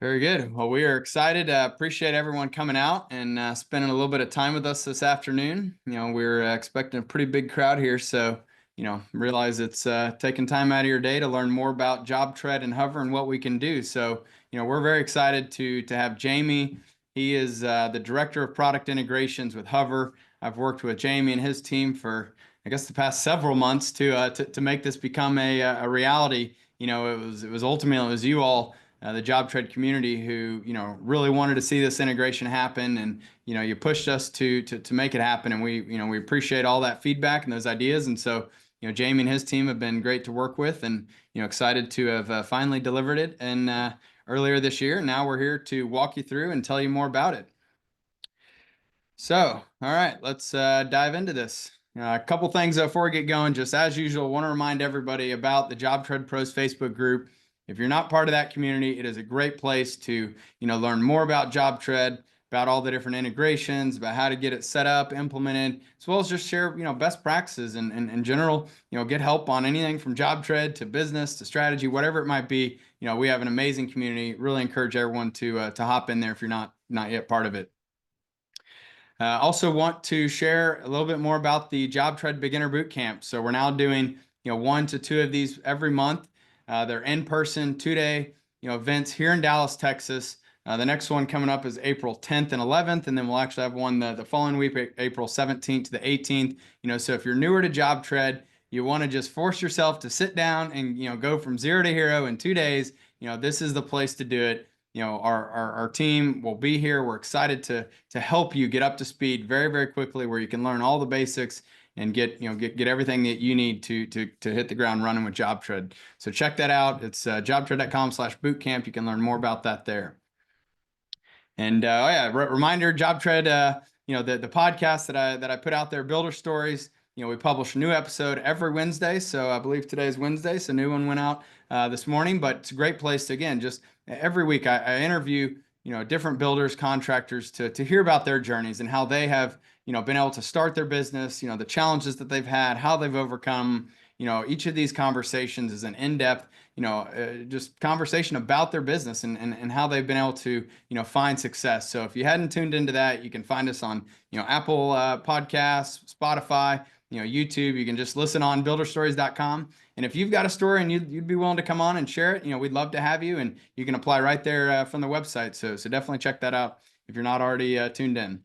Very good. Well, we are excited. Appreciate everyone coming out and spending a little bit of time with us this afternoon. We're expecting a pretty big crowd here, so realize it's taking time out of your day to learn more about JobTread and Hover and what we can do. So, we're very excited to have Jamie. He is the director of product integrations with Hover. I've worked with Jamie and his team for, I guess, the past several months to make this become a reality. It was ultimately it was you all, the JobTread community, who really wanted to see this integration happen, and you pushed us to make it happen, and we appreciate all that feedback and those ideas. And so Jamie and his team have been great to work with, and excited to have finally delivered it and earlier this year. Now we're here to walk you through and tell you more about it. So, all right, let's dive into this. A couple things before we get going. Just as usual, want to remind everybody about the JobTread Pros Facebook group. If you're not part of that community, it is a great place to learn more about JobTread, about all the different integrations, about how to get it set up, implemented, as well as just share best practices and in general, get help on anything from JobTread to business to strategy, whatever it might be. We have an amazing community. Really encourage everyone to hop in there if you're not yet part of it. Also want to share a little bit more about the JobTread Beginner Bootcamp. So we're now doing 1 to 2 of these every month. They're in-person 2-day events here in Dallas, Texas. The next one coming up is April 10th and 11th, and then we'll actually have one the following week, April 17th to the 18th. So if you're newer to JobTread, you want to just force yourself to sit down and go from 0 to hero in 2 days. This is the place to do it. Our team will be here. We're excited to help you get up to speed very, very quickly, where you can learn all the basics and get everything that you need to hit the ground running with JobTread. So check that out. It's jobtread.com/bootcamp. You can learn more about that there. And reminder, JobTread, the podcast that I put out there, Builder Stories. We publish a new episode every Wednesday. So I believe today is Wednesday, so a new one went out this morning. But it's a great place to, again, just every week I interview different builders, contractors to hear about their journeys and how they have been able to start their business, the challenges that they've had, how they've overcome. Each of these conversations is an in-depth, just conversation about their business and how they've been able to, find success. So if you hadn't tuned into that, you can find us on, Apple Podcasts, Spotify, YouTube. You can just listen on builderstories.com. And if you've got a story and you'd be willing to come on and share it, we'd love to have you, and you can apply right there from the website. So definitely check that out if you're not already tuned in.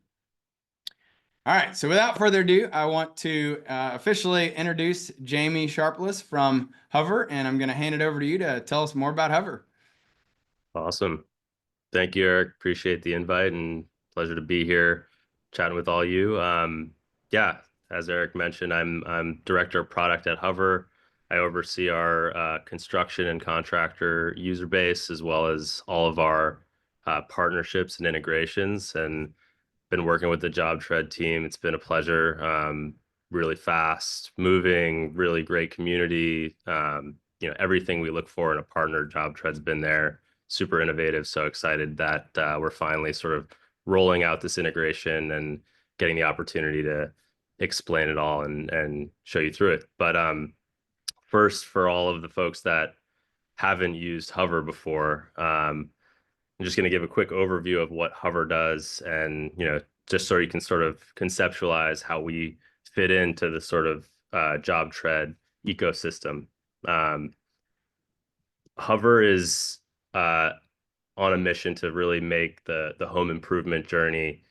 All right, so without further ado, I want to officially introduce Jamie Sharpless from Hover, and I'm going to hand it over to you to tell us more about Hover. Awesome. Thank you, Eric. Appreciate the invite and pleasure to be here chatting with all you. Yeah, as Eric mentioned, I'm director of product at Hover. I oversee our construction and contractor user base, as well as all of our partnerships and integrations, and been working with the JobTread team. It's been a pleasure. Really fast moving, really great community. Everything we look for in a partner, JobTread's been there. Super innovative. So excited that we're finally sort of rolling out this integration and getting the opportunity to explain it all and show you through it. But first, for all of the folks that haven't used Hover before, I'm just going to give a quick overview of what Hover does, and just so you can sort of conceptualize how we fit into the sort of JobTread ecosystem. Hover is on a mission to really make the home improvement journey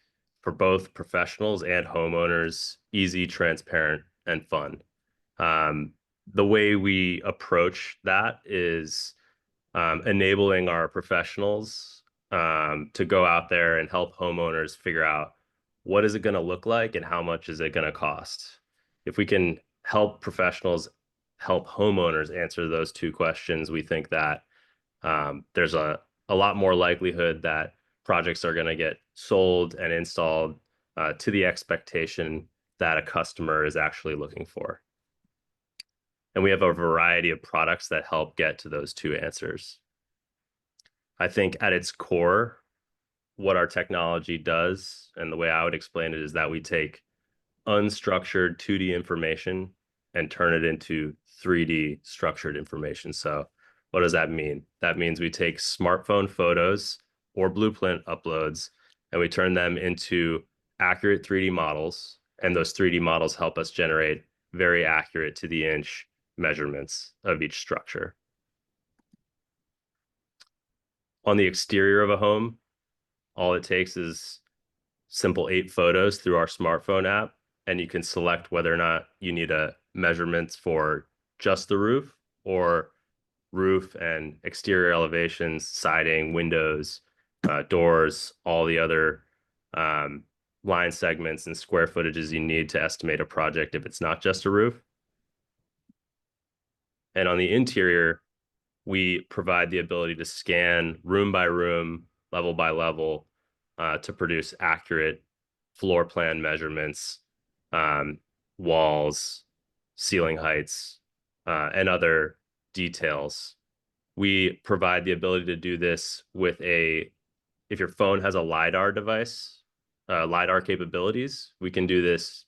for both professionals and homeowners easy, transparent, and fun. The way we approach that is enabling our professionals to go out there and help homeowners figure out what is it going to look like and how much is it going to cost. If we can help professionals help homeowners answer those two questions, we think that there's a lot more likelihood that projects are going to get sold and installed to the expectation that a customer is actually looking for. And we have a variety of products that help get to those two answers. I think at its core, what our technology does, and the way I would explain it, is that we take unstructured 2D information and turn it into 3D structured information. So What does that mean? That means we take smartphone photos or blueprint uploads and we turn them into accurate 3D models. And those 3D models help us generate very accurate to the inch measurements of each structure. On the exterior of a home, all it takes is simple 8 photos through our smartphone app, and you can select whether or not you need measurements for just the roof or roof and exterior elevations, siding, windows, doors, all the other line segments and square footages you need to estimate a project if it's not just a roof. And on the interior, we provide the ability to scan room by room, level by level, to produce accurate floor plan measurements, walls, ceiling heights, and other details. We provide the ability to do this with if your phone has a LiDAR device, LiDAR capabilities, we can do this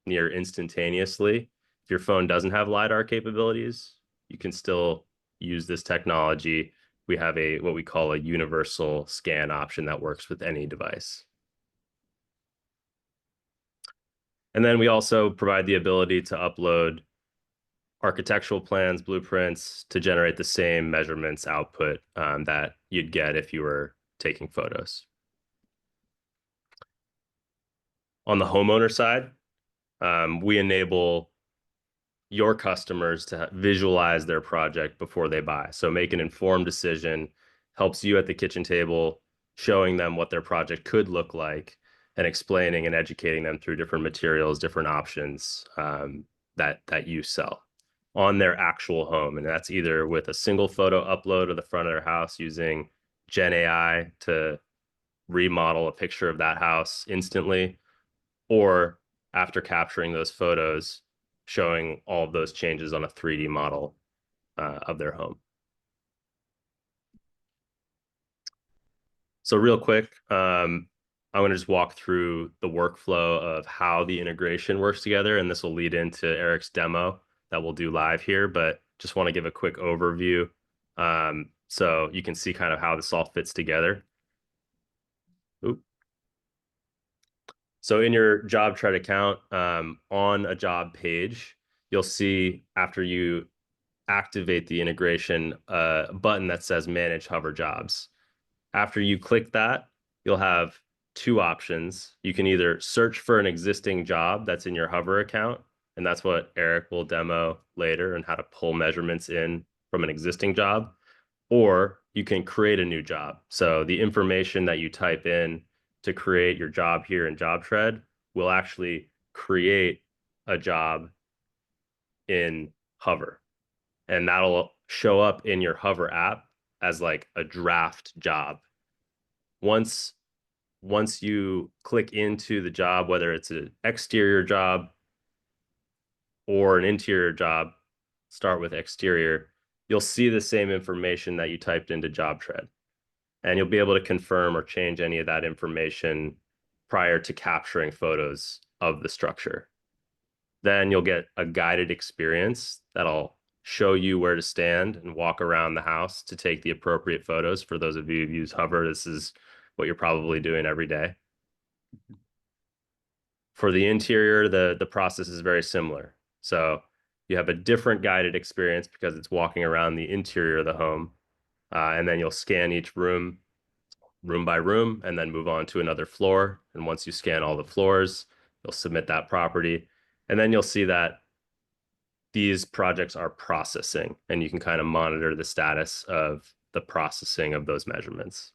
near instantaneously. If your phone doesn't have LiDAR capabilities, you can still use this technology. We have what we call a universal scan option that works with any device. And then we also provide the ability to upload architectural plans, blueprints to generate the same measurements output that you'd get if you were taking photos. On the homeowner side, we enable your customers to visualize their project before they buy. So make an informed decision, helps you at the kitchen table, showing them what their project could look like and explaining and educating them through different materials, different options that you sell on their actual home. And that's either with a single photo upload of the front of their house using Gen AI to remodel a picture of that house instantly, or after capturing those photos, showing all of those changes on a 3D model of their home. So real quick, I'm going to just walk through the workflow of how the integration works together, and this will lead into Eric's demo that we'll do live here, but just want to give a quick overview so you can see kind of how this all fits together. Oop. So in your JobTread account, on a job page, you'll see after you activate the integration, a button that says Manage Hover Jobs. After you click that, you'll have 2 options. You can either search for an existing job that's in your Hover account, and that's what Eric will demo later and how to pull measurements in from an existing job, or you can create a new job. So the information that you type in to create your job here in JobTread will actually create a job in Hover. And that'll show up in your Hover app as like a draft job. Once you click into the job, whether it's an exterior job or an interior job, start with exterior, you'll see the same information that you typed into JobTread. And you'll be able to confirm or change any of that information prior to capturing photos of the structure. Then you'll get a guided experience that'll show you where to stand and walk around the house to take the appropriate photos. For those of you who use Hover, this is what you're probably doing every day. For the interior, the process is very similar. So you have a different guided experience because it's walking around the interior of the home. And then you'll scan each room by room, and then move on to another floor. And once you scan all the floors, you'll submit that property. And then you'll see that these projects are processing, and you can kind of monitor the status of the processing of those measurements.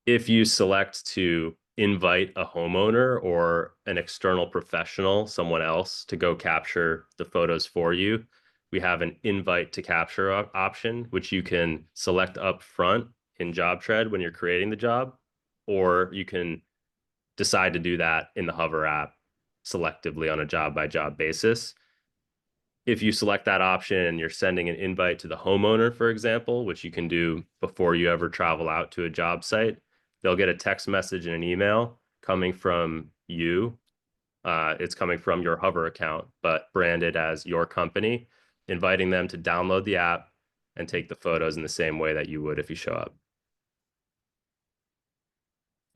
If you select to invite a homeowner or an external professional, someone else, to go capture the photos for you, we have an invite to capture option, which you can select up front in JobTread when you're creating the job, or you can decide to do that in the Hover app selectively on a job by job basis. If you select that option and you're sending an invite to the homeowner, for example, which you can do before you ever travel out to a job site, they'll get a text message and an email coming from you. It's coming from your Hover account, but branded as your company, inviting them to download the app and take the photos in the same way that you would if you show up.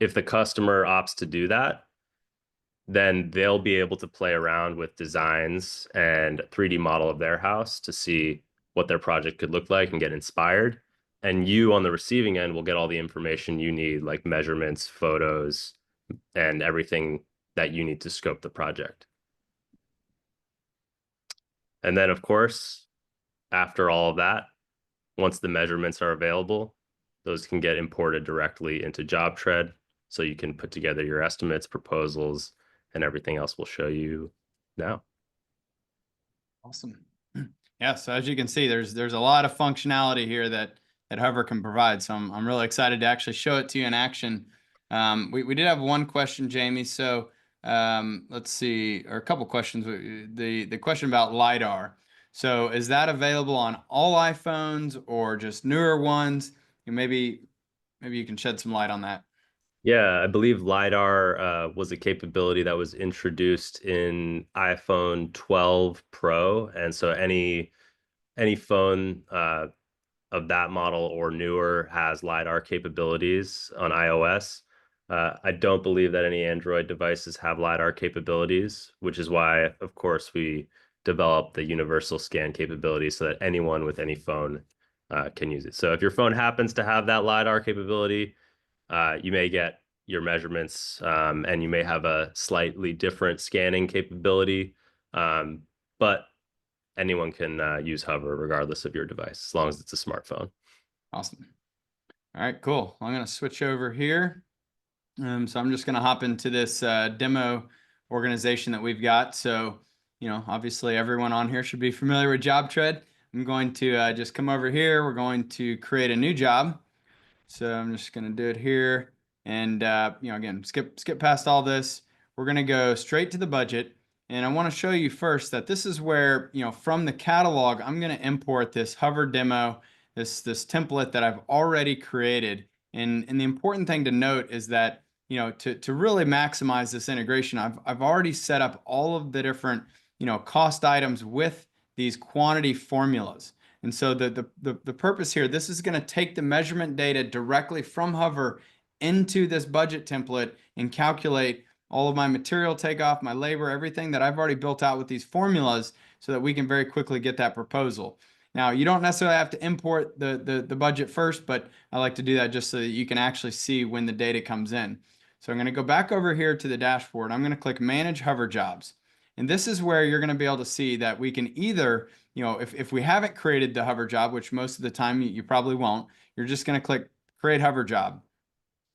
If the customer opts to do that, then they'll be able to play around with designs and 3D model of their house to see what their project could look like and get inspired. And you on the receiving end will get all the information you need, like measurements, photos, and everything that you need to scope the project. And then, of course, after all of that, once the measurements are available, those can get imported directly into JobTread, so you can put together your estimates, proposals, and everything else we'll show you now. Awesome. Yeah, so as you can see, there's a lot of functionality here that Hover can provide. So I'm really excited to actually show it to you in action. We did have one question, Jamie. So let's see, or a couple questions. The question about LiDAR. So is that available on all iPhones or just newer ones? Maybe you can shed some light on that. Yeah, I believe LiDAR was a capability that was introduced in iPhone 12 Pro. And so any phone of that model or newer has LiDAR capabilities on iOS. I don't believe that any Android devices have LiDAR capabilities, which is why, of course, we developed the universal scan capability so that anyone with any phone can use it. So if your phone happens to have that LiDAR capability, you may get your measurements and you may have a slightly different scanning capability, but anyone can use Hover regardless of your device, as long as it's a smartphone. Awesome. All right, cool. I'm going to switch over here. So I'm just going to hop into this demo organization that we've got. So, obviously everyone on here should be familiar with JobTread. I'm going to just come over here. We're going to create a new job. So I'm just going to do it here. And, again, skip past all this. We're going to go straight to the budget. And I want to show you first that this is where, from the catalog, I'm going to import this Hover demo, this template that I've already created. And the important thing to note is that, to really maximize this integration, I've already set up all of the different, cost items with these quantity formulas. And so the purpose here, this is going to take the measurement data directly from Hover into this budget template and calculate all of my material takeoff, my labor, everything that I've already built out with these formulas so that we can very quickly get that proposal. Now, you don't necessarily have to import the budget first, but I like to do that just so that you can actually see when the data comes in. So I'm going to go back over here to the dashboard. I'm going to click Manage Hover Jobs. And this is where you're going to be able to see that we can either, if we haven't created the hover job, which most of the time you probably won't, you're just going to click Create Hover Job.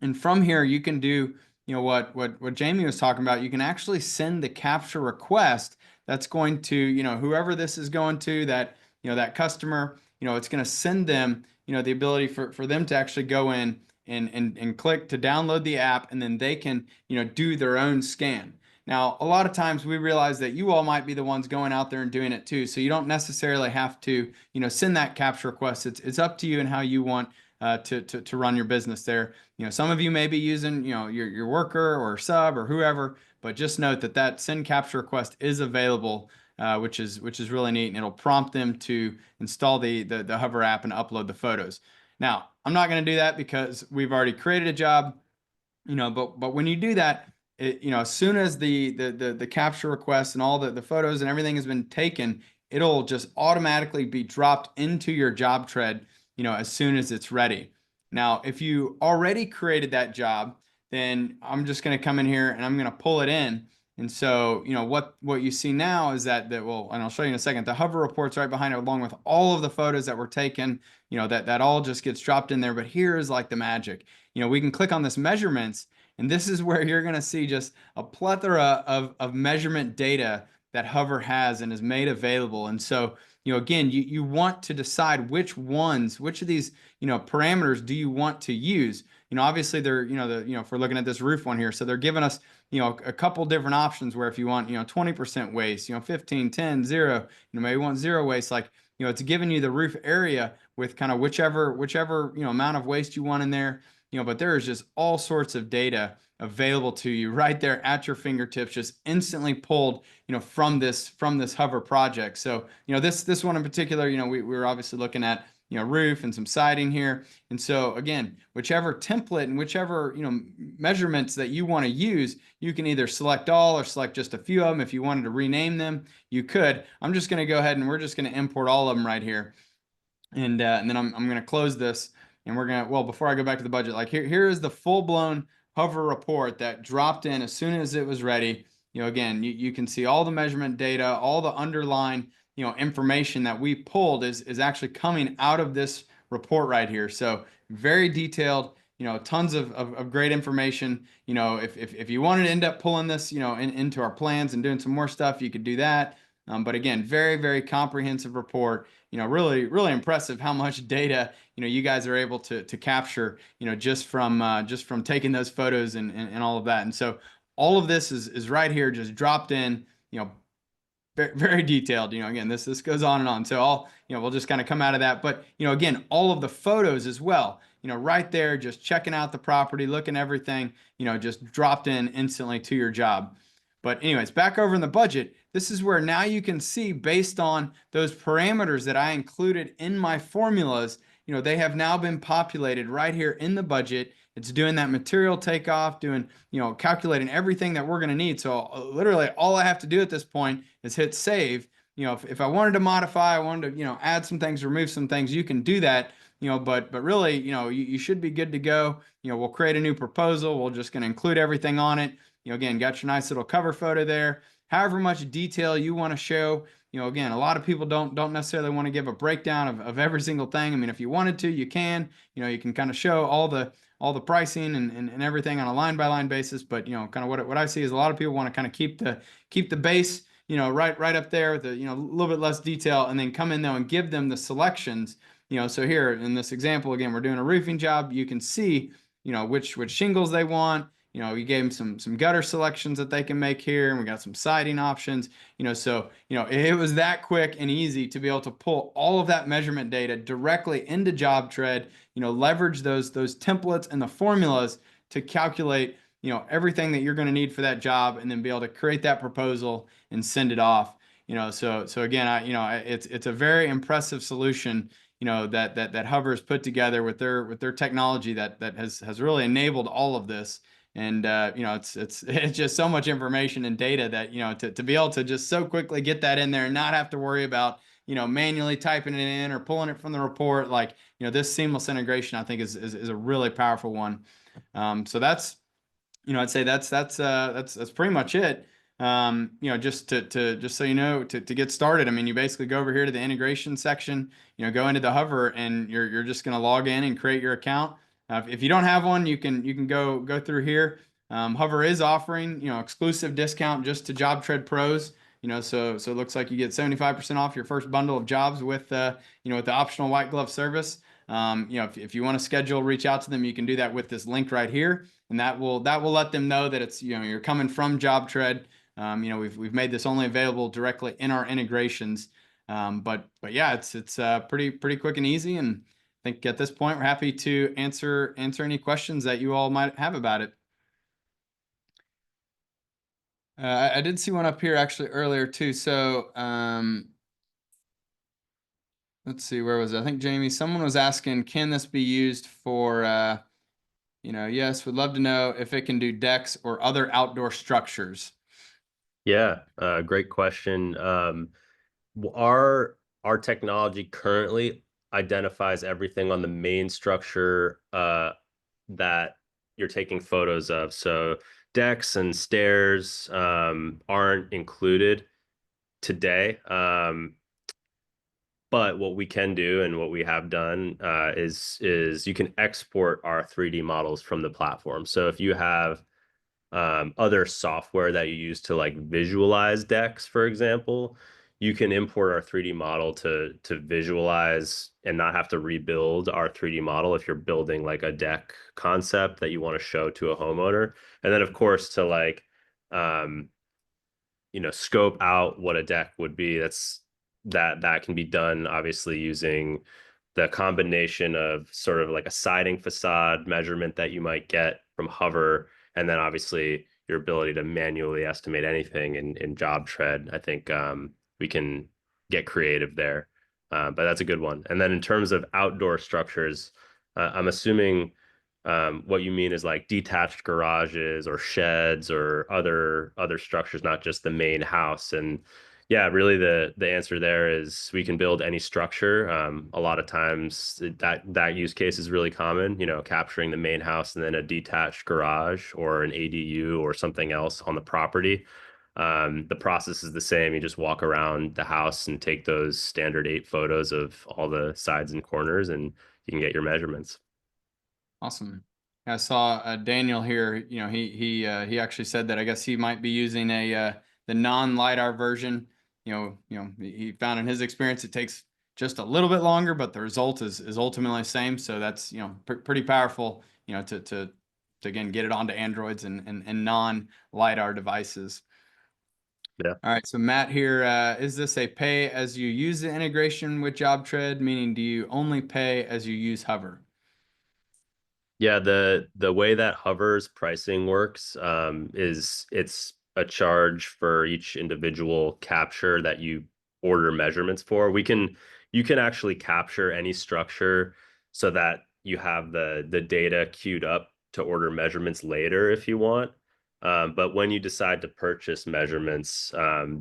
And from here, you can do what Jamie was talking about. You can actually send the capture request that's going to, whoever this is going to, that, that customer, it's going to send them, the ability for them to actually go in and click to download the app, and then they can, do their own scan. Now, a lot of times we realize that you all might be the ones going out there and doing it too. So you don't necessarily have to, send that capture request. It's up to you and how you want to run your business there. Some of you may be using, your worker or sub or whoever, but just note that send capture request is available, which is really neat, and it'll prompt them to install the Hover app and upload the photos. Now, I'm not going to do that because we've already created a job, but when you do that, as soon as the capture request and all the photos and everything has been taken, it'll just automatically be dropped into your JobTread, as soon as it's ready. Now, if you already created that job, then I'm just going to come in here and I'm going to pull it in. And so, what you see now is that and I'll show you in a second, the Hover report's right behind it, along with all of the photos that were taken, that all just gets dropped in there. But here is like the magic. We can click on this measurements, and this is where you're going to see just a plethora of measurement data that Hover has and is made available. And so, again, you want to decide which of these, parameters do you want to use. Obviously they're, if we're looking at this roof one here, so they're giving us, a couple different options where if you want, 20% waste, 15, 10, 0, maybe want 0 waste, like, it's giving you the roof area with kind of whichever, amount of waste you want in there. but there is just all sorts of data available to you right there at your fingertips, just instantly pulled, from this Hover project. So, this one in particular, we were obviously looking at, roof and some siding here. And so again, whichever template and whichever, measurements that you want to use, you can either select all or select just a few of them. If you wanted to rename them, you could. I'm just going to go ahead and we're just going to import all of them right here. And then I'm going to close this, and we're going to, well, before I go back to the budget, like here is the full-blown Hover report that dropped in as soon as it was ready. Again, you can see all the measurement data, all the underlying, information that we pulled is actually coming out of this report right here. So very detailed, tons of great information. If you wanted to end up pulling this, into our plans and doing some more stuff, you could do that. But again, very, very comprehensive report. Really, really impressive how much data, you guys are able to capture, just from taking those photos and all of that. And so all of this is right here, just dropped in, very, very detailed. Again, this goes on and on. So we'll just kind of come out of that. But, again, all of the photos as well, right there, just checking out the property, looking everything, just dropped in instantly to your job. But anyways, back over in the budget, this is where now you can see, based on those parameters that I included in my formulas, they have now been populated right here in the budget. It's doing that material takeoff, doing, calculating everything that we're going to need. So literally all I have to do at this point is hit save. If I wanted to modify, I wanted to, add some things, remove some things, you can do that. But really, you should be good to go. We'll create a new proposal. We're just going to include everything on it. Again, got your nice little cover photo there. However much detail you want to show. Again, a lot of people don't necessarily want to give a breakdown of every single thing. I mean, if you wanted to, you can. You can kind of show all the pricing and everything on a line by line basis. But kind of what I see is a lot of people want to kind of keep the base, right up there with a little bit less detail, and then come in though and give them the selections. So here in this example, again, we're doing a roofing job. You can see which shingles they want. You gave them some gutter selections that they can make here, and we got some siding options. So it was that quick and easy to be able to pull all of that measurement data directly into JobTread. Leverage those templates and the formulas to calculate everything that you're going to need for that job, and then be able to create that proposal and send it off. So again, it's a very impressive solution. That Hover has put together with their technology that has really enabled all of this. And it's just so much information and data that to be able to just so quickly get that in there and not have to worry about manually typing it in or pulling it from the report. Like this seamless integration, I think is a really powerful one. So that's I'd say that's pretty much it. Just so to get started, I mean, you basically go over here to the integration section, go into the Hover, and you're just going to log in and create your account. If you don't have one, you can go through here. Hover is offering exclusive discount just to JobTread pros. So it looks like you get 75% off your first bundle of jobs with with the optional white glove service. If you want to schedule, reach out to them, you can do that with this link right here, and that will let them know that it's you're coming from JobTread. We've made this only available directly in our integrations. But yeah, it's pretty quick and easy, and I think at this point we're happy to answer any questions that you all might have about it. I did see one up here actually earlier too. So let's see, where was it? I think Jamie, someone was asking, can this be used for yes, would love to know if it can do decks or other outdoor structures. Yeah, great question. Our technology currently identifies everything on the main structure that you're taking photos of. So decks and stairs aren't included today. But what we can do and what we have done is you can export our 3D models from the platform. So if you have other software that you use to like visualize decks, for example, you can import our 3D model to visualize and not have to rebuild our 3D model if you're building like a deck concept that you want to show to a homeowner. And then of course to like scope out what a deck would be, that can be done obviously using the combination of sort of like a siding facade measurement that you might get from Hover, and then obviously your ability to manually estimate anything in JobTread. I think we can get creative there. But that's a good one. And then in terms of outdoor structures, I'm assuming what you mean is like detached garages or sheds or other structures, not just the main house. And yeah, really the answer there is we can build any structure. A lot of times that use case is really common, capturing the main house and then a detached garage or an ADU or something else on the property. The process is the same. You just walk around the house and take those standard 8 photos of all the sides and corners, and you can get your measurements. Awesome. I saw Daniel here. He actually said that I guess he might be using the non-lidar version. He found in his experience it takes just a little bit longer, but the result is ultimately the same. So that's pretty powerful. To again get it onto Androids and non-lidar devices. Yeah. All right. So Matt here, is this a pay as you use the integration with JobTread? Meaning, do you only pay as you use Hover? Yeah, the way that Hover's pricing works is it's a charge for each individual capture that you order measurements for. You can actually capture any structure so that you have the data queued up to order measurements later if you want. But when you decide to purchase measurements,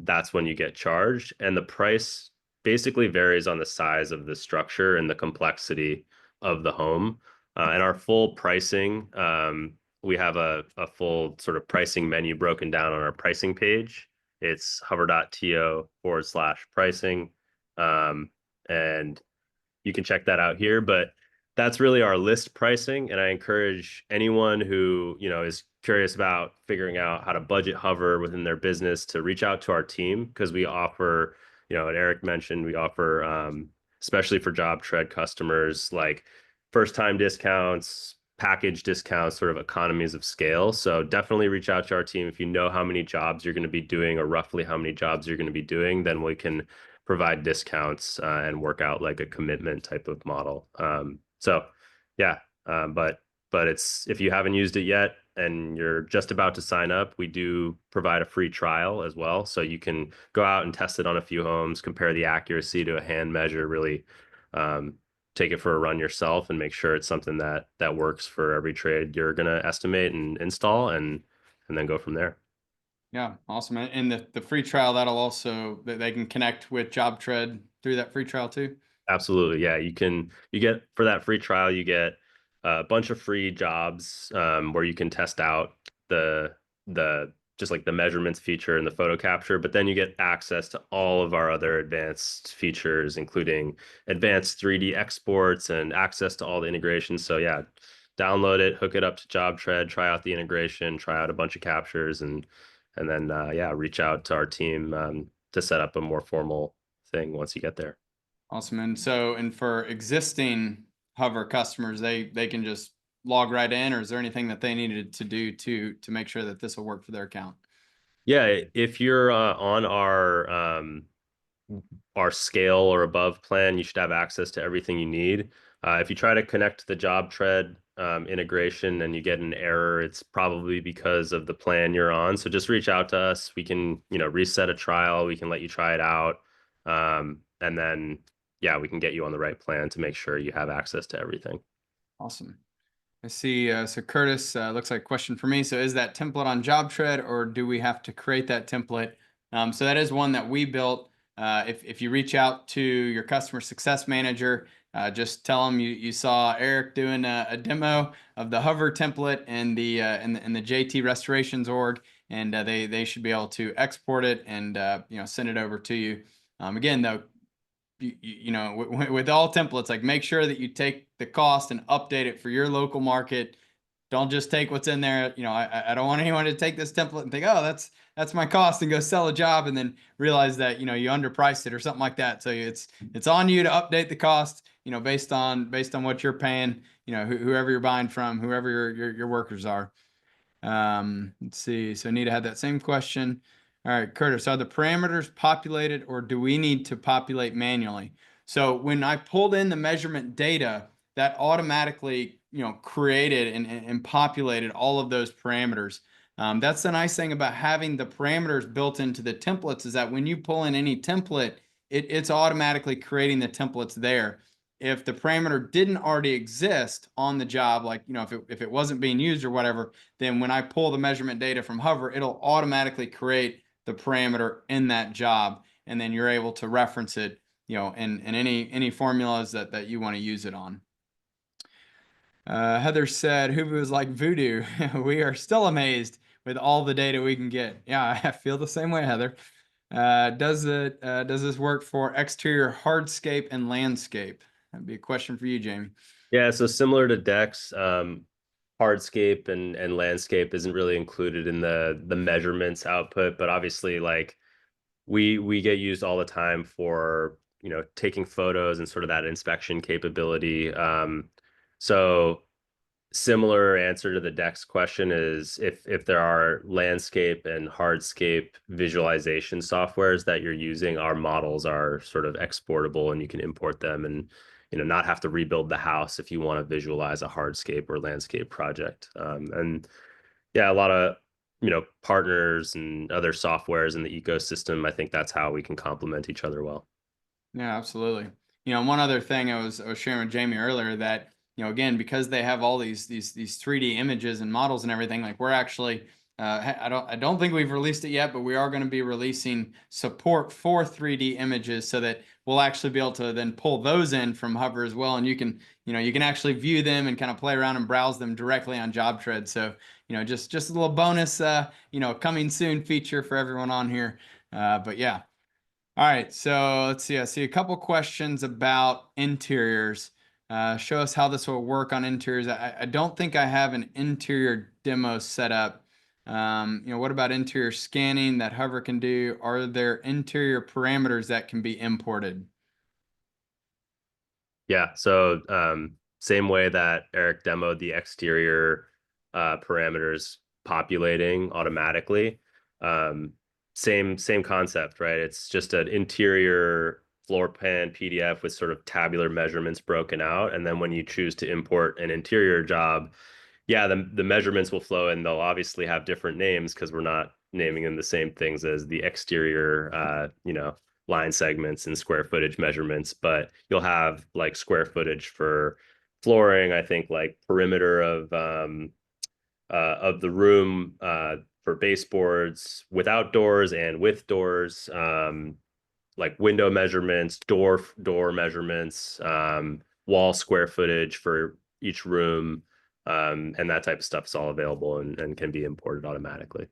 that's when you get charged, and the price basically varies on the size of the structure and the complexity of the home. And our full pricing, we have a full sort of pricing menu broken down on our pricing page. It's hover.to/pricing. And you can check that out here. But that's really our list pricing. And I encourage anyone who, is curious about figuring out how to budget Hover within their business to reach out to our team, because we offer, and Eric mentioned, we offer, especially for JobTread customers, like first time discounts, package discounts, sort of economies of scale. So definitely reach out to our team if you know how many jobs you're going to be doing or roughly how many jobs you're going to be doing, then we can provide discounts and work out like a commitment type of model. So yeah, but it's, if you haven't used it yet and you're just about to sign up, we do provide a free trial as well. So you can go out and test it on a few homes, compare the accuracy to a hand measure, really take it for a run yourself and make sure it's something that works for every trade you're going to estimate and install, and then go from there. Yeah, awesome. And the free trial, that'll also, they can connect with JobTread through that free trial too. Absolutely. Yeah. You get for that free trial, you get a bunch of free jobs where you can test out the just like the measurements feature and the photo capture, but then you get access to all of our other advanced features, including advanced 3D exports and access to all the integrations. So yeah, download it, hook it up to JobTread, try out the integration, try out a bunch of captures, and then yeah, reach out to our team to set up a more formal thing once you get there. Awesome. And for existing Hover customers, they can just log right in, or is there anything that they needed to do to make sure that this will work for their account? Yeah, if you're on our scale or above plan, you should have access to everything you need. If you try to connect the JobTread integration and you get an error, it's probably because of the plan you're on. So just reach out to us. We can, reset a trial. We can let you try it out. And then, yeah, we can get you on the right plan to make sure you have access to everything. Awesome. I see. So Curtis, looks like a question for me. So is that template on JobTread, or do we have to create that template? So that is one that we built. If you reach out to your customer success manager, just tell them you saw Eric doing a demo of the Hover template and the JT Restorations org, and they should be able to export it and send it over to you. Again, though, with all templates, like make sure that you take the cost and update it for your local market. Don't just take what's in there. I don't want anyone to take this template and think, oh, that's my cost, and go sell a job and then realize that you underpriced it or something like that. So it's on you to update the cost, based on what you're paying, whoever you're buying from, whoever your workers are. Let's see. So Anita had that same question. All right, Curtis, are the parameters populated, or do we need to populate manually? So when I pulled in the measurement data, that automatically, created and populated all of those parameters. That's the nice thing about having the parameters built into the templates, is that when you pull in any template, it's automatically creating the templates there. If the parameter didn't already exist on the job, like, if it wasn't being used or whatever, then when I pull the measurement data from Hover, it'll automatically create the parameter in that job. And then you're able to reference it, in any formulas that you want to use it on. Heather said, Hoovoo is like voodoo. We are still amazed with all the data we can get. Yeah, I feel the same way, Heather. Does this work for exterior hardscape and landscape? That'd be a question for you, Jamie. Yeah, so similar to Dex, hardscape and landscape isn't really included in the measurements output, but obviously like we get used all the time for, taking photos and sort of that inspection capability. So similar answer to the Dex question is if there are landscape and hardscape visualization softwares that you're using, our models are sort of exportable and you can import them and not have to rebuild the house if you want to visualize a hardscape or landscape project. And yeah, a lot of partners and other softwares in the ecosystem. I think that's how we can complement each other well. Yeah, absolutely. One other thing I was sharing with Jamie earlier, that, again, because they have all these 3D images and models and everything, like, we're actually, I don't think we've released it yet, but we are going to be releasing support for 3D images, so that we'll actually be able to then pull those in from Hover as well, and you can actually view them and kind of play around and browse them directly on JobTread. So, just a little bonus, coming soon feature for everyone on here. But yeah. All right, so let's see. I see a couple questions about interiors. Show us how this will work on interiors. I don't think I have an interior demo set up. What about interior scanning that Hover can do? Are there interior parameters that can be imported? Yeah, so same way that Eric demoed the exterior parameters populating automatically. Um, same concept, right? It's just an interior floor plan PDF with sort of tabular measurements broken out. And then when you choose to import an interior job, yeah, the measurements will flow and they'll obviously have different names because we're not naming them the same things as the exterior, line segments and square footage measurements, but you'll have like square footage for flooring, I think like perimeter of the room for baseboards without doors and with doors, like window measurements, door measurements, wall square footage for each room, and that type of stuff is all available and can be imported automatically.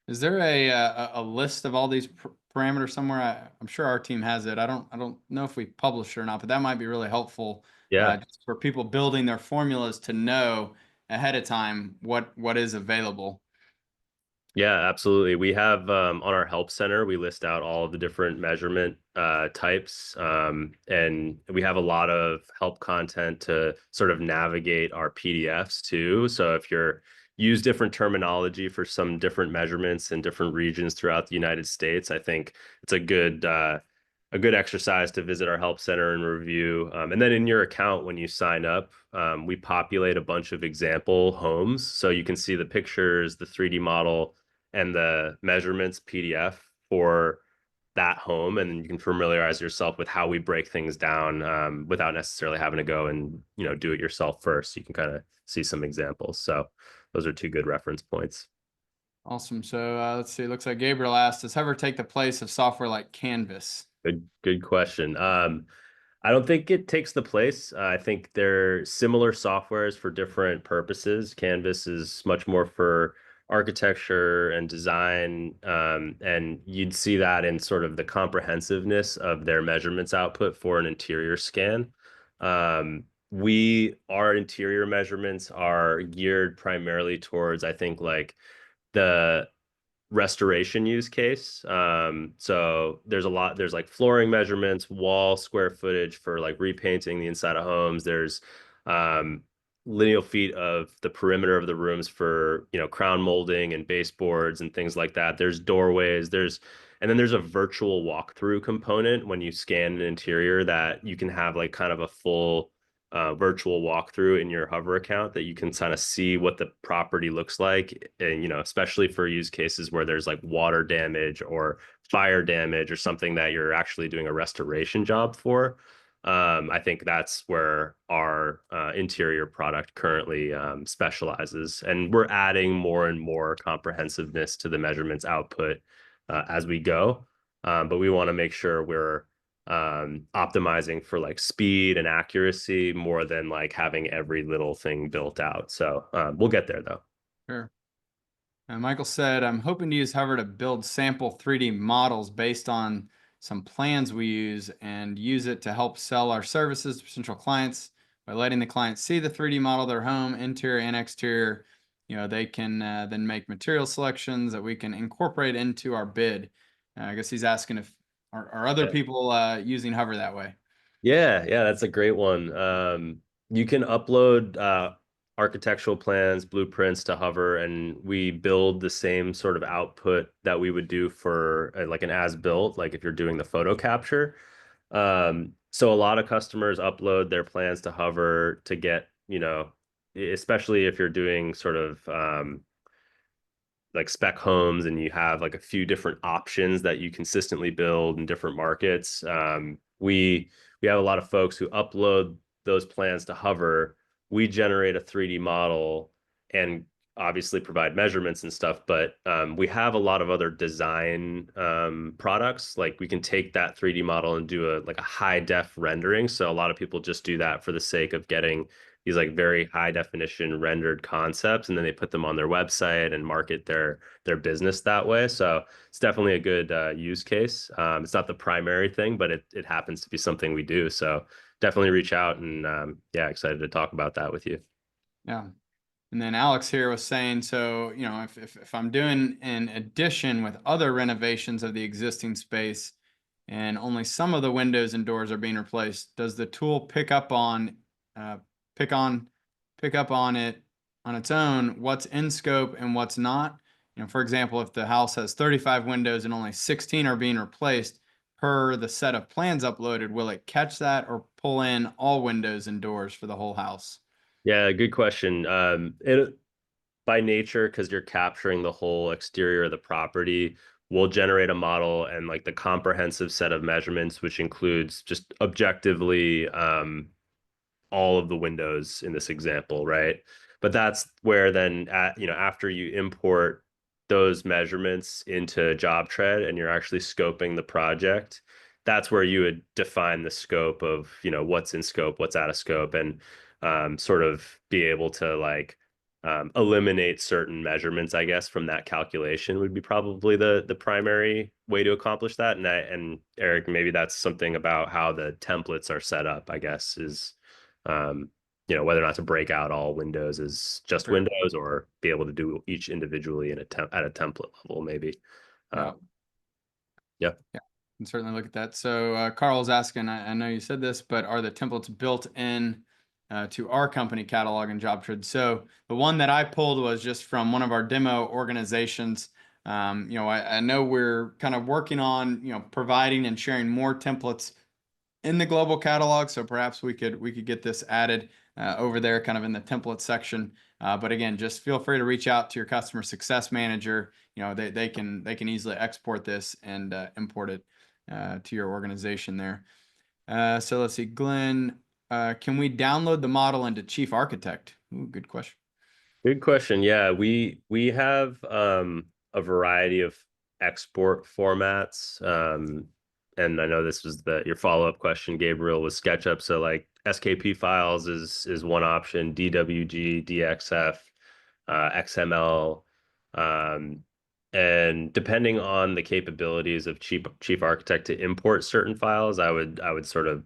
Is there a list of all these parameters somewhere? I'm sure our team has it. I don't know if we published it or not, but that might be really helpful, Yeah. just for people building their formulas to know ahead of time what is available. Yeah, absolutely. We have on our help center, we list out all of the different measurement types, and we have a lot of help content to sort of navigate our PDFs too. So if you're use different terminology for some different measurements in different regions throughout the United States, I think it's a good exercise to visit our help center and review. And then in your account, when you sign up, we populate a bunch of example homes. So you can see the pictures, the 3D model, and the measurements PDF for that home. And you can familiarize yourself with how we break things down without necessarily having to go and, do it yourself first. You can kind of see some examples. So those are two good reference points. Awesome. So let's see. It looks like Gabriel asked, does Hover take the place of software like Canvas? Good question. I don't think it takes the place. I think they're similar softwares for different purposes. Canvas is much more for architecture and design, and you'd see that in sort of the comprehensiveness of their measurements output for an interior scan. Our interior measurements are geared primarily towards, I think, like the restoration use case. So there's like flooring measurements, wall square footage for like repainting the inside of homes. There's lineal feet of the perimeter of the rooms for, crown molding and baseboards and things like that. There's doorways, there's And then there's a virtual walkthrough component when you scan an interior that you can have like kind of a full virtual walkthrough in your Hover account that you can kind of see what the property looks like. And, especially for use cases where there's like water damage or fire damage or something that you're actually doing a restoration job for. I think that's where our interior product currently specializes. And we're adding more and more comprehensiveness to the measurements output as we go. But we want to make sure we're optimizing for like speed and accuracy more than like having every little thing built out. So we'll get there though. Sure. Michael said, I'm hoping to use Hover to build sample 3D models based on some plans we use and use it to help sell our services to potential clients by letting the client see the 3D model of their home, interior and exterior. They can then make material selections that we can incorporate into our bid. I guess he's asking if are other people using Hover that way? Yeah, that's a great one. You can upload architectural plans, blueprints to Hover, and we build the same sort of output that we would do for like an as-built, like if you're doing the photo capture. So a lot of customers upload their plans to Hover to get, especially if you're doing sort of like spec homes and you have like a few different options that you consistently build in different markets. We have a lot of folks who upload those plans to Hover. We generate a 3D model and obviously provide measurements and stuff, but we have a lot of other design products. Like we can take that 3D model and do a high def rendering. So a lot of people just do that for the sake of getting these like very high definition rendered concepts, and then they put them on their website and market their business that way. So it's definitely a good use case. It's not the primary thing, but it happens to be something we do. So definitely reach out, and yeah, excited to talk about that with you. Yeah. And then Alex here was saying, so, if I'm doing an addition with other renovations of the existing space and only some of the windows and doors are being replaced, does the tool pick up on pick up on it on its own what's in scope and what's not? For example, if the house has 35 windows and only 16 are being replaced per the set of plans uploaded, will it catch that or pull in all windows and doors for the whole house? Yeah, good question. It by nature, because you're capturing the whole exterior of the property, will generate a model and like the comprehensive set of measurements, which includes just objectively all of the windows in this example, right? But that's where then after you import those measurements into JobTread and you're actually scoping the project, that's where you would define the scope of, what's in scope, what's out of scope, and sort of be able to like eliminate certain measurements, I guess, from that calculation would be probably the primary way to accomplish that. And Eric, maybe that's something about how the templates are set up, I guess, is whether or not to break out all windows as just Sure. windows or be able to do each individually at a template level, maybe. Yeah. Yeah. Yeah, can certainly look at that. So Carl's asking, I know you said this, but are the templates built in to our company catalog and JobTread? So the one that I pulled was just from one of our demo organizations. I know we're kind of working on, providing and sharing more templates in the global catalog. So perhaps we could get this added over there, kind of in the template section. But again, just feel free to reach out to your customer success manager. They can easily export this and import it to your organization there. So let's see, Glenn, can we download the model into Chief Architect? Ooh, good question. Good question. Yeah, we have a variety of export formats. And I know this was your follow-up question, Gabriel, was SketchUp. So like SKP files is one option, DWG, DXF, XML. And depending on the capabilities of Chief Architect to import certain files, I would sort of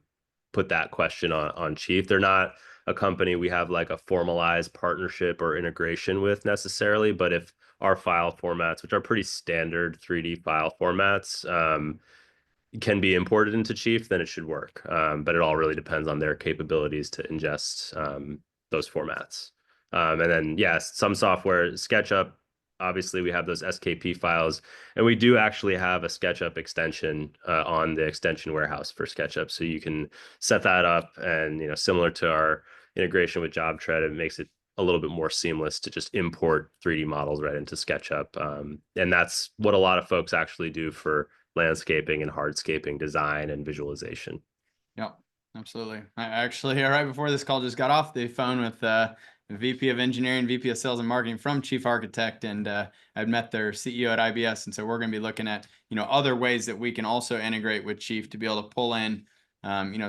put that question on Chief. They're not a company we have like a formalized partnership or integration with necessarily, but if our file formats, which are pretty standard 3D file formats, can be imported into Chief, then it should work. But it all really depends on their capabilities to ingest those formats. And then, yes, some software, SketchUp, obviously we have those SKP files, and we do actually have a SketchUp extension on the extension warehouse for SketchUp. So you can set that up, and similar to our integration with JobTread, it makes it a little bit more seamless to just import 3D models right into SketchUp. And that's what a lot of folks actually do for landscaping and hardscaping design and visualization. Yep, absolutely. I actually, right before this call, just got off the phone with the VP of Engineering, VP of Sales and Marketing from Chief Architect, and I'd met their CEO at IBS, and so we're going to be looking at other ways that we can also integrate with Chief to be able to pull in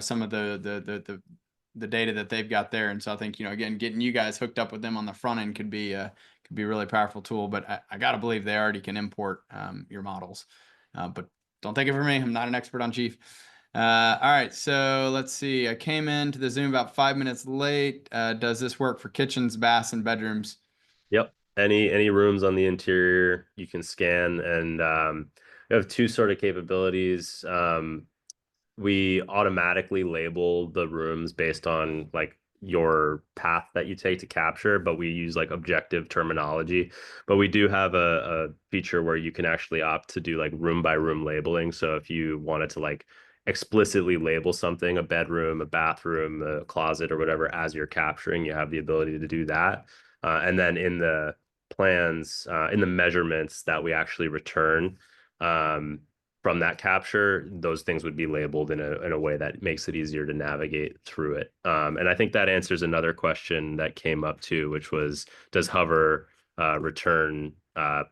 some of the data that they've got there. And so I think again, getting you guys hooked up with them on the front end could be a really powerful tool. But I got to believe they already can import your models, but don't take it from me. I'm not an expert on Chief. All right, so let's see. I came into the Zoom about 5 minutes late. Does this work for kitchens, baths, and bedrooms? Yep. Any rooms on the interior you can scan, and we have two sort of capabilities. We automatically label the rooms based on like your path that you take to capture, but we use like objective terminology. But we do have a feature where you can actually opt to do like room by room labeling. So if you wanted to like explicitly label something, a bedroom, a bathroom, a closet, or whatever, as you're capturing, you have the ability to do that. And then in the plans, in the measurements that we actually return, from that capture, those things would be labeled in a way that makes it easier to navigate through it. And I think that answers another question that came up too, which was, does Hover return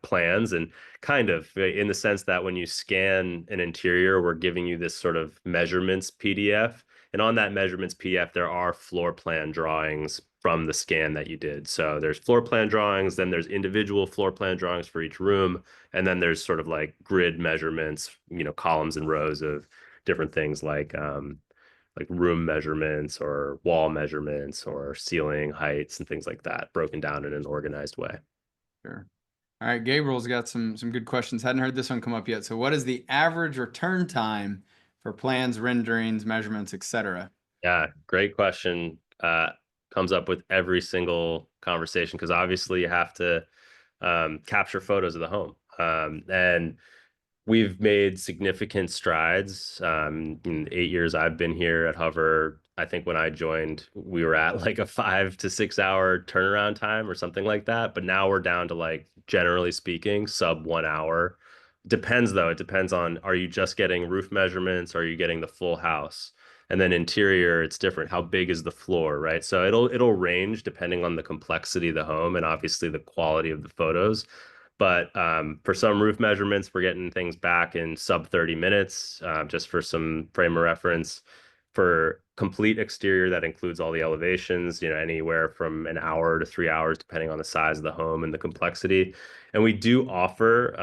plans? And kind of in the sense that when you scan an interior, we're giving you this sort of measurements PDF. And on that measurements PDF, there are floor plan drawings from the scan that you did. So there's floor plan drawings, then there's individual floor plan drawings for each room. And then there's sort of like grid measurements, columns and rows of different things like room measurements or wall measurements or ceiling heights and things like that, broken down in an organized way. Sure. All right, Gabriel's got some good questions. Hadn't heard this one come up yet. So what is the average return time for plans, renderings, measurements, etc.? Yeah, great question. Comes up with every single conversation because obviously you have to capture photos of the home. And we've made significant strides. In 8 years I've been here at Hover, I think when I joined, we were at like a 5 to 6 hour turnaround time or something like that. But now we're down to like, generally speaking, sub 1 hour. Depends though. It depends on, are you just getting roof measurements? Or are you getting the full house? And then interior, it's different. How big is the floor, right? So it'll range depending on the complexity of the home and obviously the quality of the photos. But for some roof measurements, we're getting things back in sub 30 minutes, just for some frame of reference. For complete exterior, that includes all the elevations, anywhere from an hour to 3 hours, depending on the size of the home and the complexity. And we do offer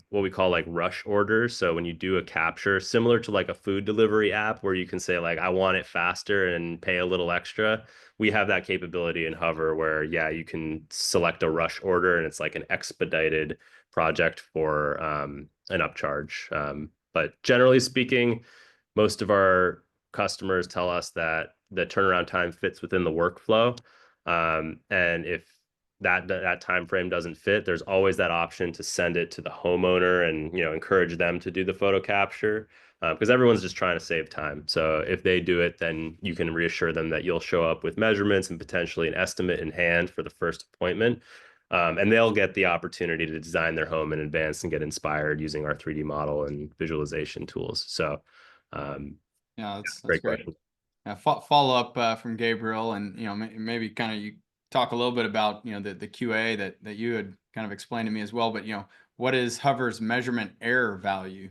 what we call like rush orders. So when you do a capture, similar to like a food delivery app where you can say like, I want it faster and pay a little extra, we have that capability in Hover where, yeah, you can select a rush order and it's like an expedited project for an upcharge. But generally speaking, most of our customers tell us that the turnaround time fits within the workflow. And if that time frame doesn't fit, there's always that option to send it to the homeowner and encourage them to do the photo capture. Because everyone's just trying to save time. So if they do it, then you can reassure them that you'll show up with measurements and potentially an estimate in hand for the first appointment. And they'll get the opportunity to design their home in advance and get inspired using our 3D model and visualization tools. So Yeah, that's great great. question. Follow up from Gabriel, and maybe kind of you talk a little bit about the QA that you had kind of explained to me as well. But what is Hover's measurement error value?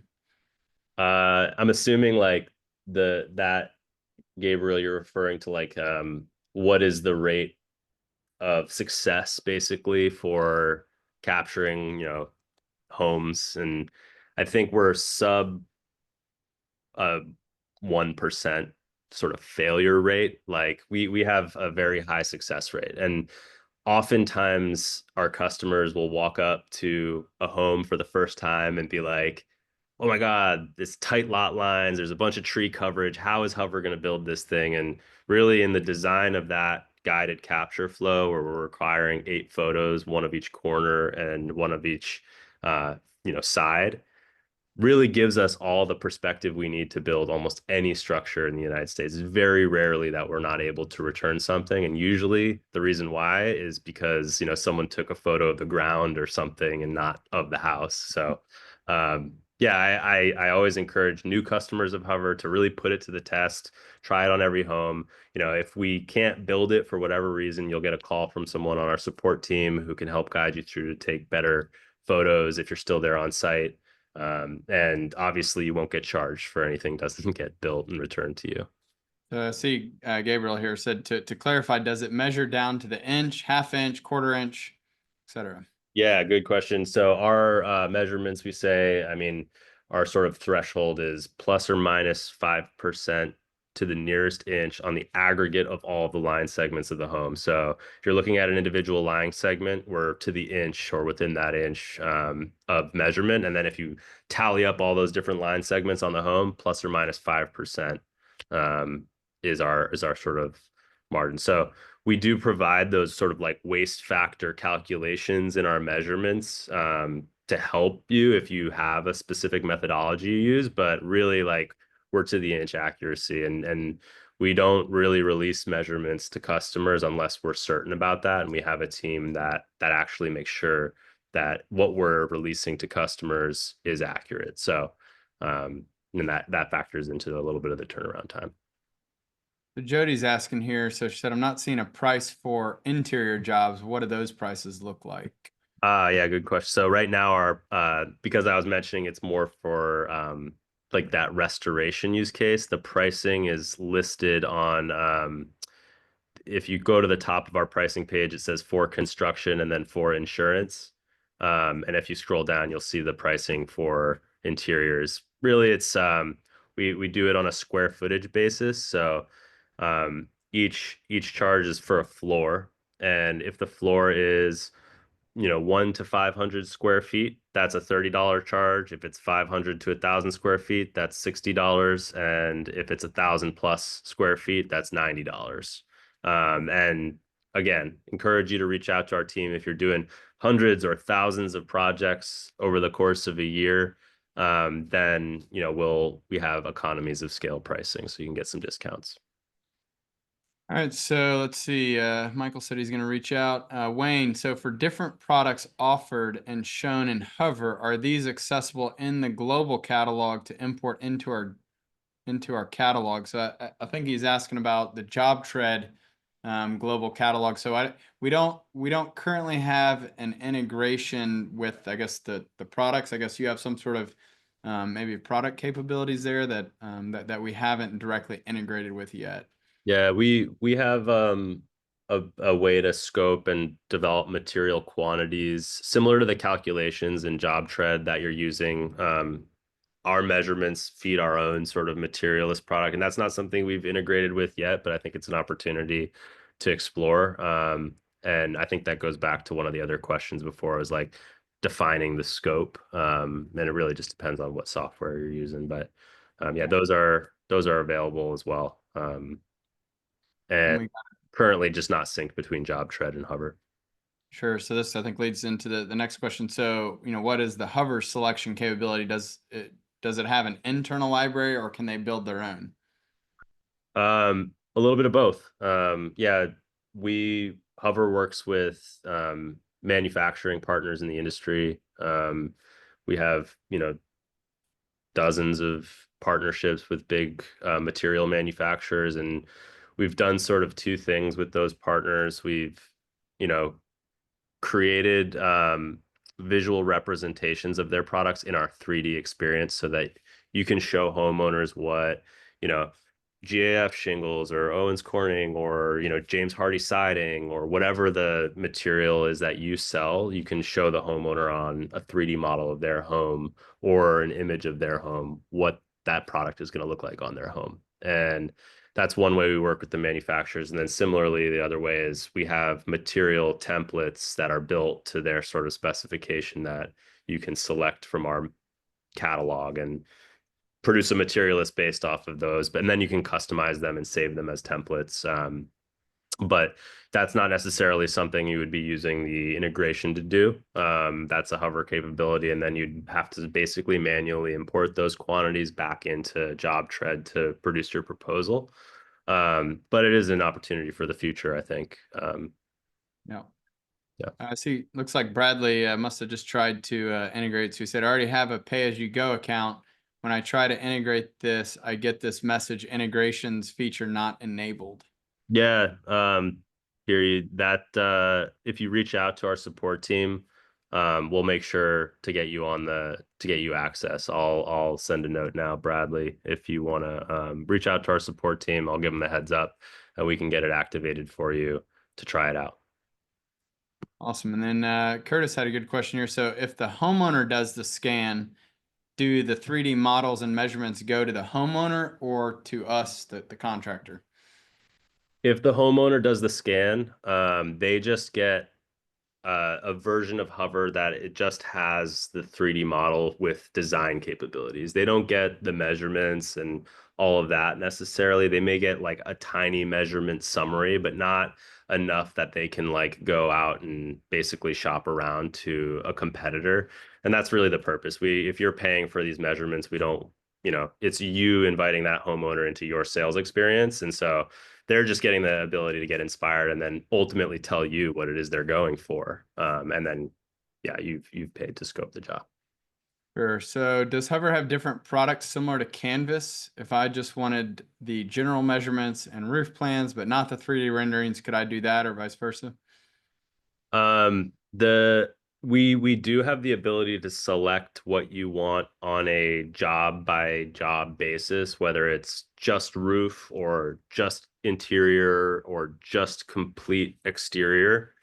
I'm assuming like that Gabriel, you're referring to like what is the rate of success basically for capturing homes, and I think we're sub 1% sort of failure rate. Like we have a very high success rate, and oftentimes our customers will walk up to a home for the first time and be like, oh my God, this tight lot lines, there's a bunch of tree coverage. How is Hover going to build this thing? And really in the design of that guided capture flow where we're requiring 8 photos, one of each corner and one of each, side, really gives us all the perspective we need to build almost any structure in the United States. It's very rarely that we're not able to return something. And usually the reason why is because, someone took a photo of the ground or something and not of the house. So, yeah, I always encourage new customers of Hover to really put it to the test, try it on every home. If we can't build it for whatever reason, you'll get a call from someone on our support team who can help guide you through to take better photos if you're still there on site. And obviously you won't get charged for anything doesn't get built and returned to you. See, Gabriel here said to clarify, does it measure down to the inch, half inch, quarter inch, etc.? Yeah, good question. So our measurements, we say, our sort of threshold is plus or minus 5% to the nearest inch on the aggregate of all of the line segments of the home. So if you're looking at an individual line segment, we're to the inch or within that inch of measurement. And then if you tally up all those different line segments on the home, plus or minus 5% is our sort of margin. So we do provide those sort of like waste factor calculations in our measurements to help you if you have a specific methodology you use, but really like we're to the inch accuracy, and we don't really release measurements to customers unless we're certain about that. And we have a team that actually makes sure that what we're releasing to customers is accurate. So and that factors into a little bit of the turnaround time. So Jody's asking here, so she said, I'm not seeing a price for interior jobs. What do those prices look like? Yeah, good question. So right now our because I was mentioning it's more for like that restoration use case, the pricing is listed on if you go to the top of our pricing page, it says for construction and then for insurance. And if you scroll down, you'll see the pricing for interiors. Really, it's we do it on a square footage basis. So each charge is for a floor, and if the floor is 1 to 500 square feet, that's a $30 charge. If it's 500 to 1,000 square feet, that's $60. And if it's 1,000 plus square feet, that's $90. And again, encourage you to reach out to our team if you're doing hundreds or thousands of projects over the course of a year. Then we have economies of scale pricing, so you can get some discounts. All right, so let's see. Michael said he's going to reach out. Wayne, so for different products offered and shown in Hover, are these accessible in the global catalog to import into our catalog? So I think he's asking about the JobTread global catalog. So we don't currently have an integration with, I guess, the products. I guess you have some sort of maybe product capabilities there that that we haven't directly integrated with yet. Yeah, we have a way to scope and develop material quantities similar to the calculations in JobTread that you're using. Our measurements feed our own sort of materialist product, and that's not something we've integrated with yet, but I think it's an opportunity to explore. And I think that goes back to one of the other questions before, is like defining the scope. And it really just depends on what software you're using, but yeah, those are available as well. And currently just not synced between JobTread and Hover. Sure. So this, I think, leads into the next question. So, what is the Hover selection capability? Does it have an internal library, or can they build their own? A little bit of both. Yeah, Hover works with manufacturing partners in the industry. We have, dozens of partnerships with big material manufacturers, and we've done sort of two things with those partners. We've, created visual representations of their products in our 3D experience so that you can show homeowners what, GAF shingles or Owens Corning or, James Hardie siding or whatever the material is that you sell, you can show the homeowner on a 3D model of their home or an image of their home what that product is going to look like on their home. And that's one way we work with the manufacturers. And then similarly, the other way is we have material templates that are built to their sort of specification that you can select from our catalog and produce a material list based off of those. And then you can customize them and save them as templates but that's not necessarily something you would be using the integration to do. That's a Hover capability, and then you'd have to basically manually import those quantities back into JobTread to produce your proposal. But it is an opportunity for the future, I think. Yeah. Yeah. I see. Looks like Bradley must have just tried to integrate. So he said, I already have a pay-as-you-go account. When I try to integrate this, I get this message, integrations feature not enabled. Yeah, hear you. That if you reach out to our support team, we'll make sure to get you to get you access. I'll send a note now, Bradley. If you want to reach out to our support team, I'll give them a heads up and we can get it activated for you to try it out. Awesome. And then Curtis had a good question here. So if the homeowner does the scan, do the 3D models and measurements go to the homeowner or to us, the contractor? If the homeowner does the scan, they just get a version of Hover that it just has the 3D model with design capabilities. They don't get the measurements and all of that necessarily. They may get like a tiny measurement summary, but not enough that they can like go out and basically shop around to a competitor. And that's really the purpose. If you're paying for these measurements, we don't, it's you inviting that homeowner into your sales experience. And so they're just getting the ability to get inspired and then ultimately tell you what it is they're going for. And then, yeah, you've paid to scope the job. Sure. So does Hover have different products similar to Canvas? If I just wanted the general measurements and roof plans, but not the 3D renderings, could I do that or vice versa? The we do have the ability to select what you want on a job by job basis, whether it's just roof or just interior or just complete exterior,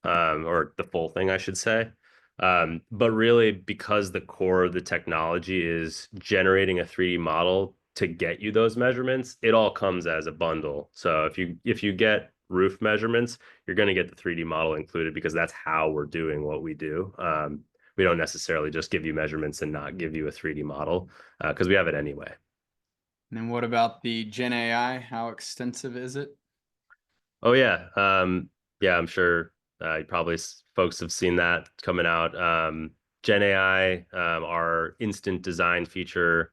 or the full thing, I should say. But really, because the core of the technology is generating a 3D model to get you those measurements, it all comes as a bundle. So if you get roof measurements, you're going to get the 3D model included because that's how we're doing what we do. We don't necessarily just give you measurements and not give you a 3D model because we have it anyway. And then what about the Gen AI? How extensive is it? Oh yeah, yeah. I'm sure folks have seen that coming out. Gen AI, our instant design feature,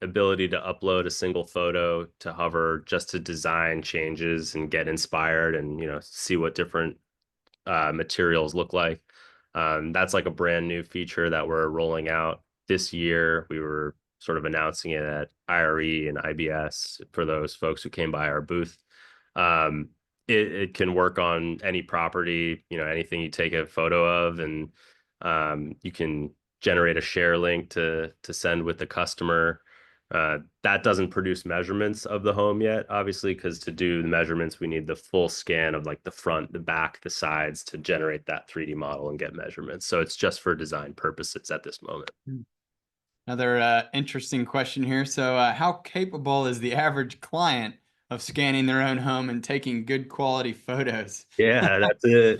ability to upload a single photo to Hover just to design changes and get inspired and see what different materials look like. That's like a brand new feature that we're rolling out this year. We were sort of announcing it at IRE and IBS for those folks who came by our booth. Um, it can work on any property, anything you take a photo of, and you can generate a share link to send with the customer. That doesn't produce measurements of the home yet, obviously, because to do the measurements, we need the full scan of like the front, the back, the sides to generate that 3D model and get measurements. So it's just for design purposes at this moment. Another interesting question here. So how capable is the average client of scanning their own home and taking good quality photos? Yeah,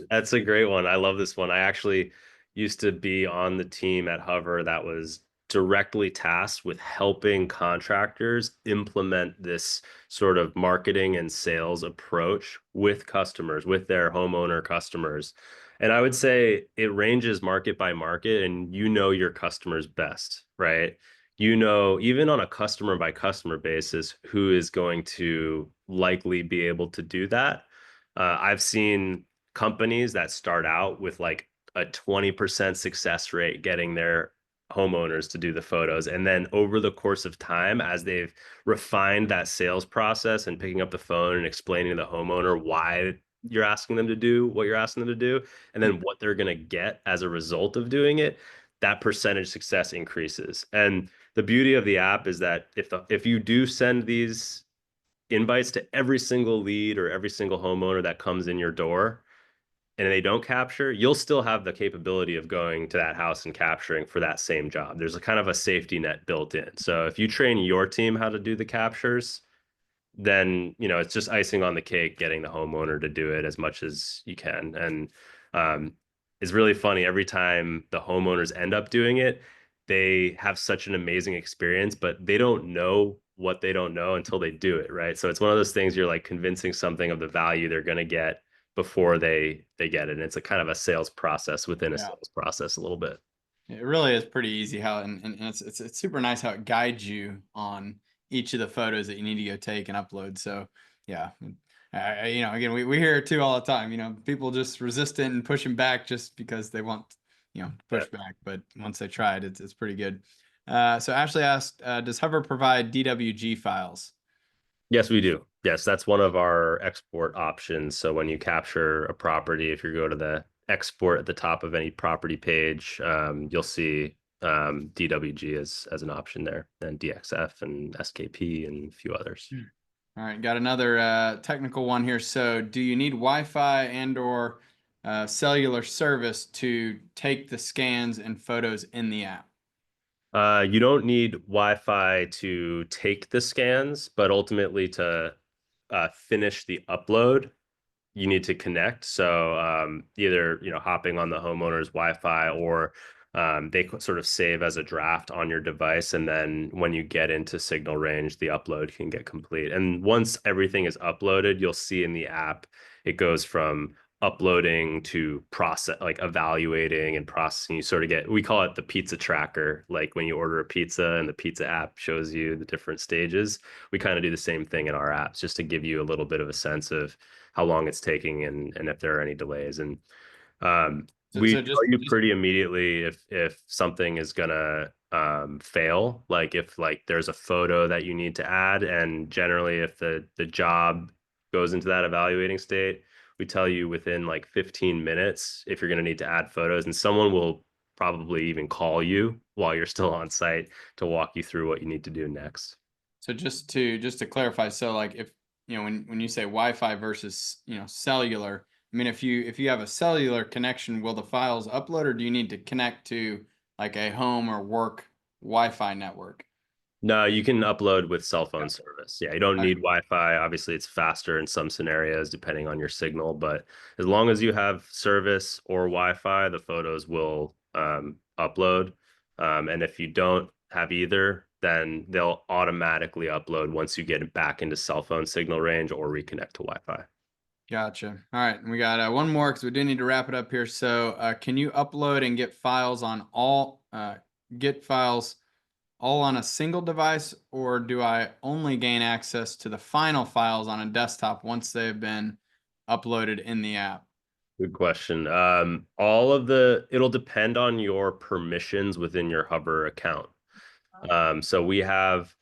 that's a great one. I love this one. I actually used to be on the team at Hover that was directly tasked with helping contractors implement this sort of marketing and sales approach with customers, with their homeowner customers. And I would say it ranges market by market, and your customers best, right? Even on a customer by customer basis, who is going to likely be able to do that. I've seen companies that start out with like a 20% success rate getting their homeowners to do the photos. And then over the course of time, as they've refined that sales process and picking up the phone and explaining to the homeowner why you're asking them to do what you're asking them to do, and then what they're going to get as a result of doing it, that percentage success increases. And the beauty of the app is that if you do send these invites to every single lead or every single homeowner that comes in your door and they don't capture, you'll still have the capability of going to that house and capturing for that same job. There's a kind of a safety net built in. So if you train your team how to do the captures, then it's just icing on the cake getting the homeowner to do it as much as you can. And it's really funny every time the homeowners end up doing it, they have such an amazing experience, but they don't know what they don't know until they do it, right? So it's one of those things, you're like convincing something of the value they're going to get before they get it. And it's a kind of a sales process within a Yeah. sales process a little bit. It really is pretty easy how, and it's super nice how it guides you on each of the photos that you need to go take and upload. So yeah, again, we hear it too all the time. People just resistant and pushing back just because they want, to Yeah. push back. But once they try it, it's pretty good. So Ashley asked, does Hover provide DWG files? Yes, we do. Yes, that's one of our export options. So when you capture a property, if you go to the export at the top of any property page, you'll see DWG as an option there, and DXF and SKP and a few others. All right, got another technical one here. So, do you need Wi-Fi and/or cellular service to take the scans and photos in the app? You don't need Wi-Fi to take the scans, but ultimately to finish the upload, you need to connect. So either hopping on the homeowner's Wi-Fi, or they sort of save as a draft on your device, and then when you get into signal range, the upload can get complete. And once everything is uploaded, you'll see in the app it goes from uploading to process, like evaluating and processing. You sort of get, we call it the pizza tracker, like when you order a pizza and the pizza app shows you the different stages. We kind of do the same thing in our apps, just to give you a little bit of a sense of how long it's taking, and if there are any delays. And So, we so tell just, you just pretty immediately if something is gonna fail, like if like there's a photo that you need to add. And generally, if the job goes into that evaluating state, we tell you within like 15 minutes if you're gonna need to add photos, and someone will probably even call you while you're still on site to walk you through what you need to do next. just to clarify, so like if when you say Wi-Fi versus cellular, I mean if you have a cellular connection, will the files upload, or do you need to connect to like a home or work Wi-Fi network? No, you can upload with cell Yeah. phone service. Yeah, you don't Okay. need Wi-Fi. Obviously, it's faster in some scenarios depending on your signal, but as long as you have service or Wi-Fi, the photos will upload. And if you don't have either, then they'll automatically upload once you get back into cell phone signal range or reconnect to Wi-Fi. Gotcha. All right, and we got one more because we do need to wrap it up here. So, can you upload and get files all on a single device, or do I only gain access to the final files on a desktop once they've been uploaded in the app? Good question. It'll depend on your permissions within your Hover account. So we have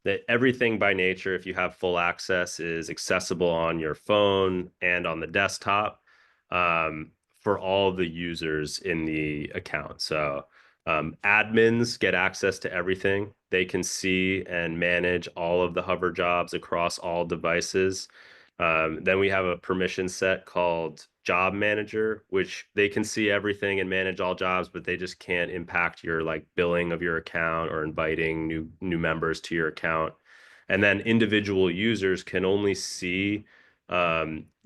that everything by nature, if you have full access, is accessible on your phone and on the desktop for all the users in the account. So admins get access to everything. They can see and manage all of the Hover jobs across all devices. Then we have a permission set called Job Manager, which they can see everything and manage all jobs, but they just can't impact your like billing of your account or inviting new members to your account. And then individual users can only see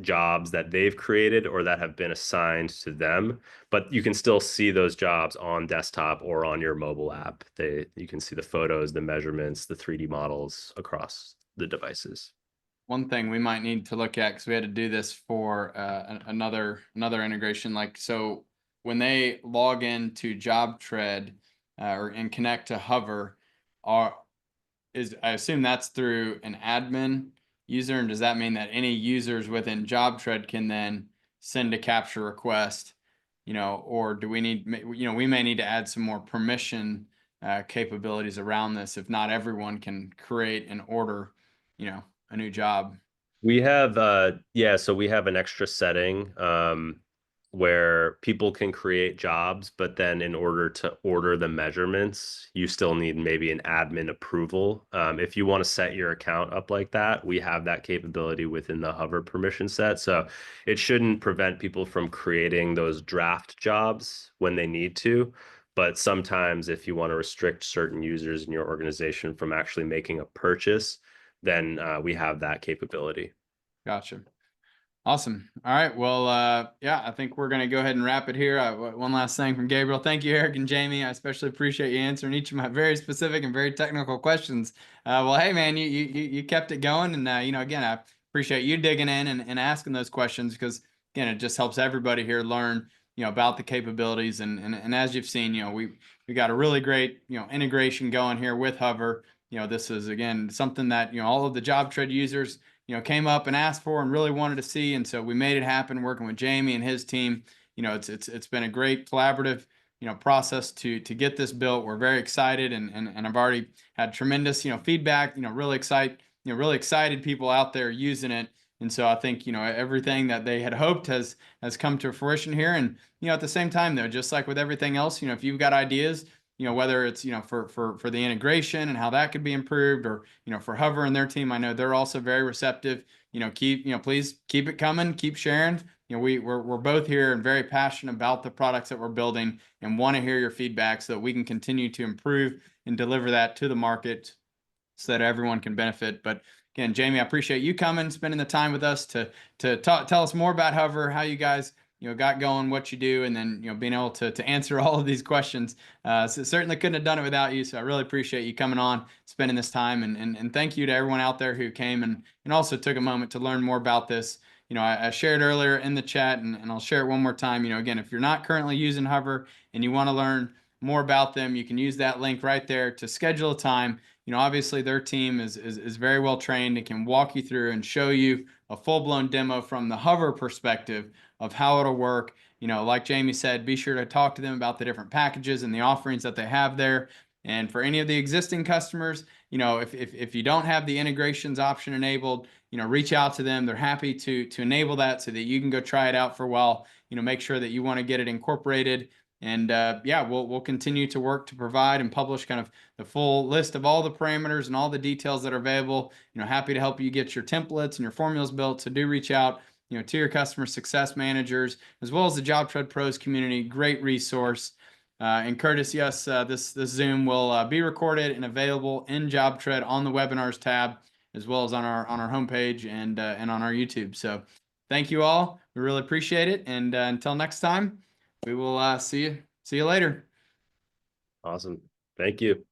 jobs that they've created or that have been assigned to them, but you can still see those jobs on desktop or on your mobile app. You can see the photos, the measurements, the 3D models across the devices. One thing we might need to look at, because we had to do this for another integration, like so when they log into JobTread and connect to Hover, are is I assume that's through an admin user, and does that mean that any users within JobTread can then send a capture request, or do we need, we may need to add some more permission capabilities around this if not everyone can create and order, a new job. We have so we have an extra setting where people can create jobs, but then in order to order the measurements, you still need maybe an admin approval. If you want to set your account up like that, we have that capability within the Hover permission set. So it shouldn't prevent people from creating those draft jobs when they need to. But sometimes if you want to restrict certain users in your organization from actually making a purchase, then we have that capability. Gotcha. Awesome. All right. Well, yeah, I think we're going to go ahead and wrap it here. One last thing from Gabriel. Thank you, Eric and Jamie. I especially appreciate you answering each of my very specific and very technical questions. Well, hey, man, you kept it going. And, again, I appreciate you digging in and asking those questions because, again, it just helps everybody here learn, about the capabilities. And as you've seen, we got a really great, integration going here with Hover. This is, again, something that, all of the JobTread users came up and asked for and really wanted to see. And so we made it happen working with Jamie and his team. It's been a great collaborative, process to get this built. We're very excited and I've already had tremendous, feedback, really excited people out there using it. And so I think, everything that they had hoped has come to fruition here. And, at the same time though, just like with everything else, if you've got ideas, whether it's, for the integration and how that could be improved or, for Hover and their team, I know they're also very receptive, please keep it coming, keep sharing. We're both here and very passionate about the products that we're building and want to hear your feedback so that we can continue to improve and deliver that to the market so that everyone can benefit. But again, Jamie, I appreciate you coming, spending the time with us to tell us more about Hover, how you guys got going, what you do, and then being able to answer all of these questions. So certainly couldn't have done it without you. So I really appreciate you coming on, spending this time, and thank you to everyone out there who came and also took a moment to learn more about this. I shared earlier in the chat, and I'll share it one more time. Again, if you're not currently using Hover and you want to learn more about them, you can use that link right there to schedule a time. Obviously their team is very well trained and can walk you through and show you a full-blown demo from the Hover perspective of how it'll work. Like Jamie said, be sure to talk to them about the different packages and the offerings that they have there. And for any of the existing customers, if you don't have the integrations option enabled, reach out to them. They're happy to enable that so that you can go try it out for a while. Make sure that you want to get it incorporated. And yeah, we'll continue to work to provide and publish kind of the full list of all the parameters and all the details that are available. Happy to help you get your templates and your formulas built. So do reach out, to your customer success managers, as well as the JobTread Pros community. Great resource. And Curtis, yes, this Zoom will be recorded and available in JobTread on the webinars tab, as well as on our homepage and on our YouTube. So thank you all. We really appreciate it. And until next time, we will see you later. Awesome. Thank you.